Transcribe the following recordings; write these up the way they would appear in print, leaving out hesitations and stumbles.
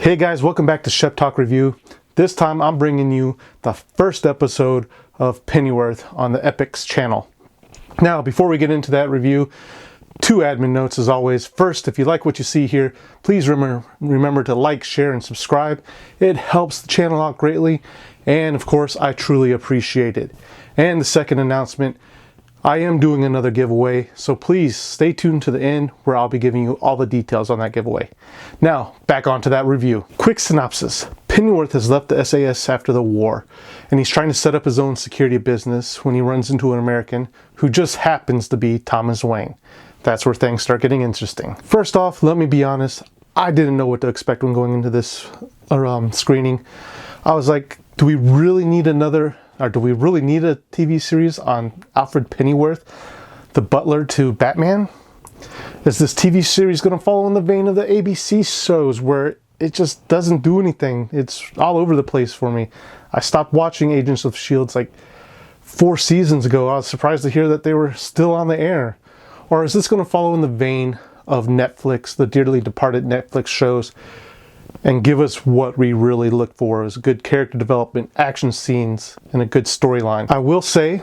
Hey guys, welcome back to Shep Talk Review. This time I'm bringing you the first episode of Pennyworth on the Epix channel. Now, before we get into that review, two admin notes as always. First, if you like what you see here, please remember to like, share, and subscribe. It helps the channel out greatly, and of course, I truly appreciate it. And the second announcement, I am doing another giveaway, so please stay tuned to the end where I'll be giving you all the details on that giveaway. Now, back onto that review. Quick synopsis. Pennyworth has left the SAS after the war, and he's trying to set up his own security business when he runs into an American who just happens to be Thomas Wayne. That's where things start getting interesting. First off, let me be honest, I didn't know what to expect when going into this screening. I was like, do we really need a TV series on Alfred Pennyworth, the Butler to Batman? Is this TV series going to follow in the vein of the ABC shows where it just doesn't do anything? It's all over the place for me. I stopped watching Agents of S.H.I.E.L.D. like 4 seasons ago. I was surprised to hear that they were still on the air. Or is this going to follow in the vein of Netflix, the dearly departed Netflix shows, and give us what we really look for is good character development, action scenes, and a good storyline? I will say,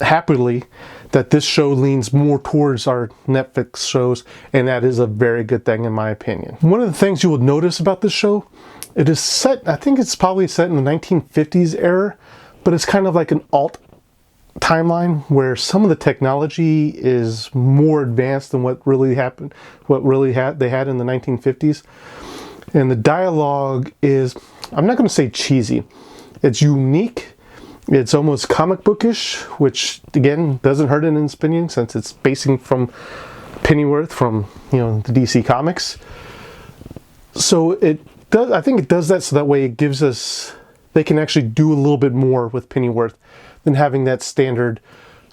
happily, that this show leans more towards our Netflix shows, and that is a very good thing in my opinion. One of the things you will notice about this show, it is set, I think it's probably set in the 1950s era, but it's kind of like an alt timeline where some of the technology is more advanced than what really happened, they had in the 1950s. And the dialogue is, I'm not going to say cheesy. It's unique. It's almost comic bookish, which again doesn't hurt in its opinion since it's basing from Pennyworth from the DC Comics. So it does. I think it does that so that way it gives us, they can actually do a little bit more with Pennyworth than having that standard,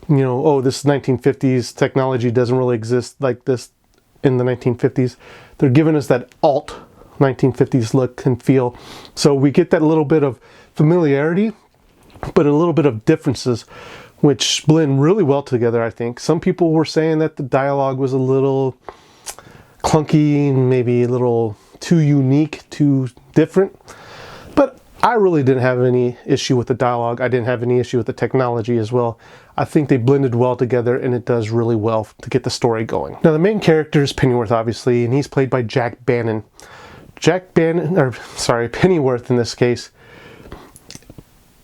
oh, this is 1950s, technology doesn't really exist like this in the 1950s. They're giving us that alt 1950s look and feel. So we get that little bit of familiarity, but a little bit of differences, which blend really well together, I think. Some people were saying that the dialogue was a little clunky, maybe a little too unique, too different. But I really didn't have any issue with the dialogue. I didn't have any issue with the technology as well. I think they blended well together, and it does really well to get the story going. Now, the main character is Pennyworth, obviously, and he's played by Jack Bannon. Pennyworth in this case,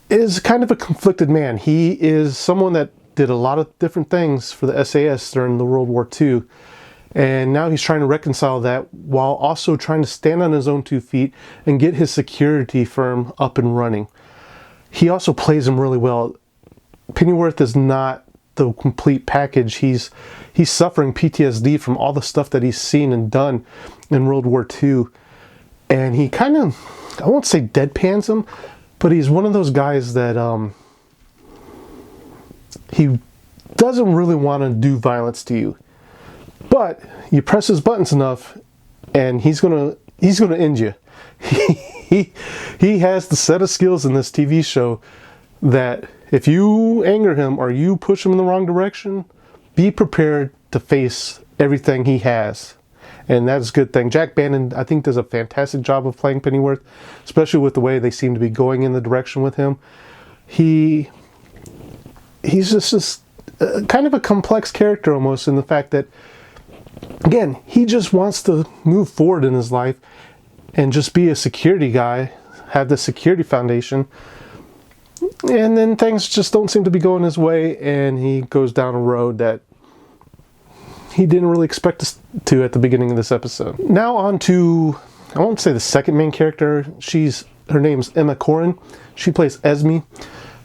is kind of a conflicted man. He is someone that did a lot of different things for the SAS during the World War II. And now he's trying to reconcile that while also trying to stand on his own 2 feet and get his security firm up and running. He also plays him really well. Pennyworth is not the complete package. He's suffering PTSD from all the stuff that he's seen and done in World War II. And he kind of, I won't say deadpans him, but he's one of those guys that he doesn't really want to do violence to you. But you press his buttons enough and he's gonna end you. He has the set of skills in this TV show that if you anger him or you push him in the wrong direction, be prepared to face everything he has. And that's a good thing. Jack Bannon, I think, does a fantastic job of playing Pennyworth, especially with the way they seem to be going in the direction with him. He's just kind of a complex character almost in the fact that, again, he just wants to move forward in his life and just be a security guy, have the security foundation. And then things just don't seem to be going his way, and he goes down a road that he didn't really expect us to at the beginning of this episode. Now on to, I won't say the second main character. Her name's Emma Corrin. She plays Esme,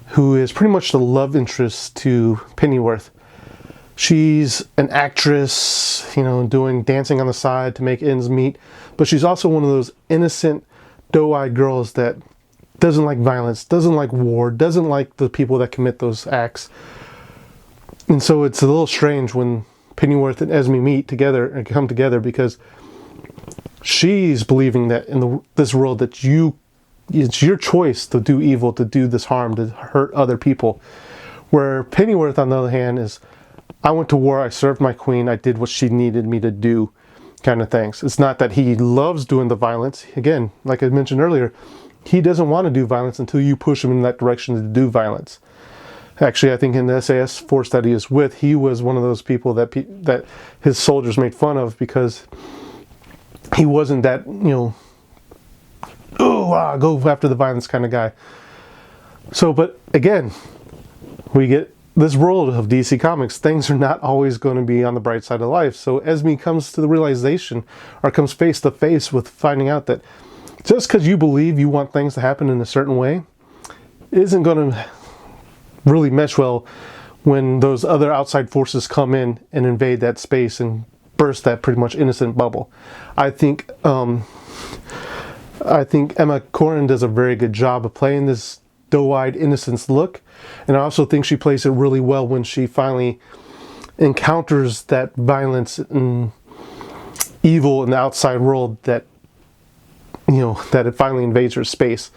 who is pretty much the love interest to Pennyworth. She's an actress, doing dancing on the side to make ends meet, but she's also one of those innocent, doe-eyed girls that doesn't like violence, doesn't like war, doesn't like the people that commit those acts. And so it's a little strange when Pennyworth and Esme meet together and come together because she's believing that in this world that it's your choice to do evil, to do this harm, to hurt other people. Where Pennyworth, on the other hand, is, I went to war, I served my queen, I did what she needed me to do, kind of things. It's not that he loves doing the violence. Again, like I mentioned earlier, he doesn't want to do violence until you push him in that direction to do violence. Actually, I think in the SAS force that he is with, he was one of those people that his soldiers made fun of because he wasn't that, go after the violence kind of guy. So, but again, we get this world of DC Comics. Things are not always going to be on the bright side of life. So Esme comes to the realization, or comes face to face with finding out that just because you believe you want things to happen in a certain way isn't going to really mesh well when those other outside forces come in and invade that space and burst that pretty much innocent bubble. I think Emma Corrin does a very good job of playing this doe-eyed innocence look, and I also think she plays it really well when she finally encounters that violence and evil in the outside world that that it finally invades her space.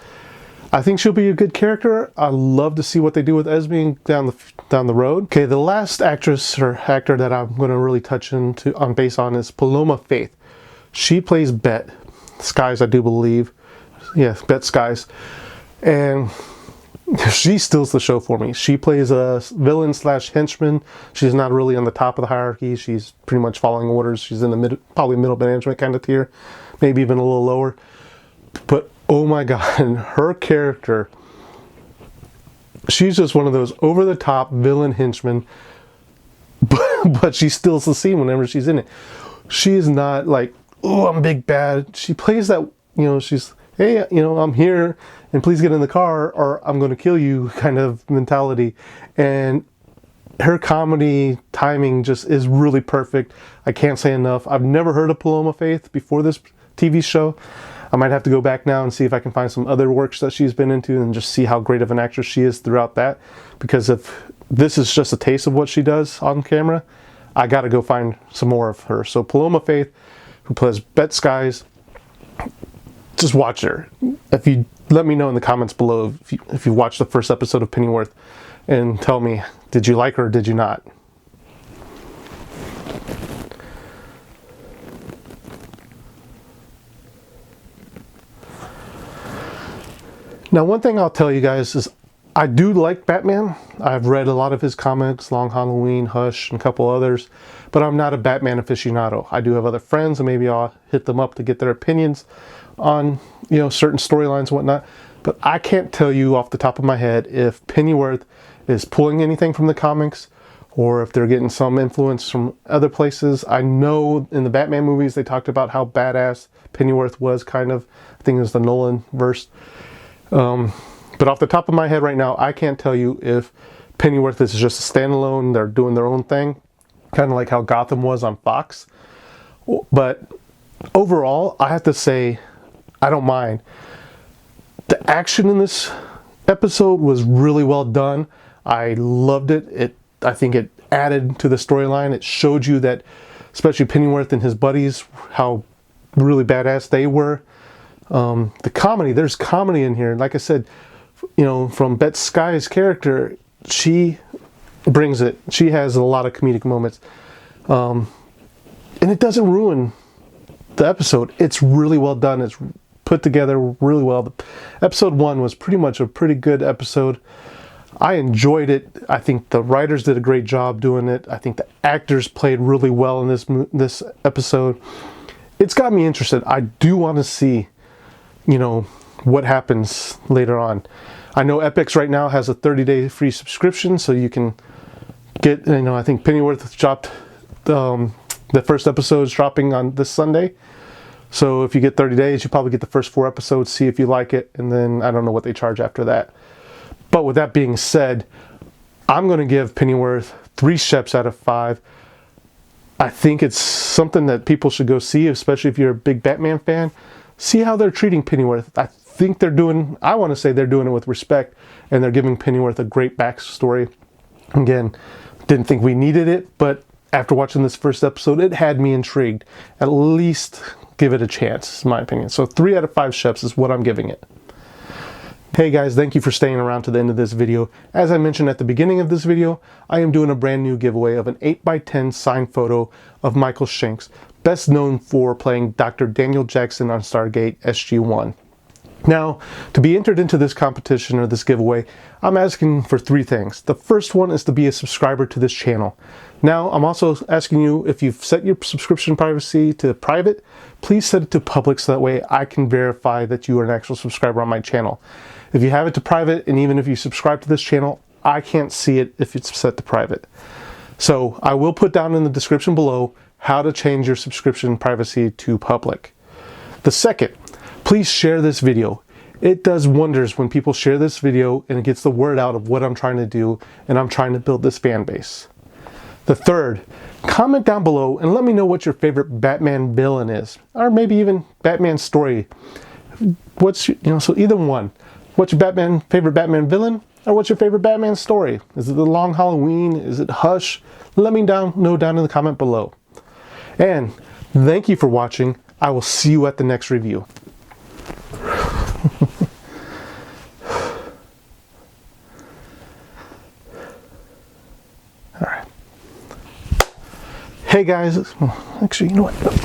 I think she'll be a good character. I love to see what they do with Esme down the road. Okay, the last actress or actor that I'm going to really touch on base on is Paloma Faith. She plays Bet Skies, I do believe. Yes, Bet Skies. And she steals the show for me. She plays a villain / henchman. She's not really on the top of the hierarchy. She's pretty much following orders. She's in the probably middle management kind of tier, maybe even a little lower. But oh my God, her character, she's just one of those over-the-top villain henchmen, but she steals the scene whenever she's in it. She is not like, oh, I'm big bad. She plays that, she's, hey, I'm here, and please get in the car, or I'm going to kill you kind of mentality. And her comedy timing just is really perfect. I can't say enough. I've never heard of Paloma Faith before this TV show. I might have to go back now and see if I can find some other works that she's been into and just see how great of an actress she is throughout that. Because if this is just a taste of what she does on camera, I got to go find some more of her. So Paloma Faith, who plays Bet Skies, just watch her. If you let me know in the comments below if you watched the first episode of Pennyworth, and tell me, did you like her or did you not? Now, one thing I'll tell you guys is I do like Batman. I've read a lot of his comics, Long Halloween, Hush, and a couple others, but I'm not a Batman aficionado. I do have other friends, and maybe I'll hit them up to get their opinions on, certain storylines and whatnot. But I can't tell you off the top of my head if Pennyworth is pulling anything from the comics or if they're getting some influence from other places. I know in the Batman movies they talked about how badass Pennyworth was, kind of. I think it was the Nolan verse. But off the top of my head right now, I can't tell you if Pennyworth is just a standalone, they're doing their own thing, kind of like how Gotham was on Fox. But overall, I have to say, I don't mind. The action in this episode was really well done. I loved it. I think it added to the storyline. It showed you that, especially Pennyworth and his buddies, how really badass they were. The comedy, there's comedy in here. Like I said, from Bet Sky's character, she brings it. She has a lot of comedic moments. And it doesn't ruin the episode. It's really well done. It's put together really well. Episode 1 was pretty much a pretty good episode. I enjoyed it. I think the writers did a great job doing it. I think the actors played really well in this episode. It's got me interested. I do want to see what happens later on. I know Epix right now has a 30-day free subscription, so you can get, I think Pennyworth dropped, the first episode is dropping on this Sunday. So if you get 30 days, you probably get the first 4 episodes, see if you like it, and then I don't know what they charge after that. But with that being said, I'm going to give Pennyworth 3 Sheps out of 5. I think it's something that people should go see, especially if you're a big Batman fan. See how they're treating Pennyworth. I want to say they're doing it with respect, and they're giving Pennyworth a great backstory. Again, didn't think we needed it, but after watching this first episode, it had me intrigued. At least give it a chance, in my opinion. So 3 out of 5 Sheps is what I'm giving it. Hey guys, thank you for staying around to the end of this video. As I mentioned at the beginning of this video, I am doing a brand new giveaway of an 8x10 signed photo of Michael Shanks, best known for playing Dr. Daniel Jackson on Stargate SG-1. Now, to be entered into this competition or this giveaway, I'm asking for 3 things. The first one is to be a subscriber to this channel. Now, I'm also asking you, if you've set your subscription privacy to private, please set it to public so that way I can verify that you are an actual subscriber on my channel. If you have it to private, and even if you subscribe to this channel, I can't see it if it's set to private. So I will put down in the description below how to change your subscription privacy to public. The second, please share this video. It does wonders when people share this video and it gets the word out of what I'm trying to do, and I'm trying to build this fan base. The third, comment down below and let me know what your favorite Batman villain is, or maybe even Batman story. So either one. What's your favorite Batman villain, or what's your favorite Batman story? Is it The Long Halloween? Is it Hush? Let me know down in the comment below. And thank you for watching. I will see you at the next review. All right. Hey guys, well, actually, you know what?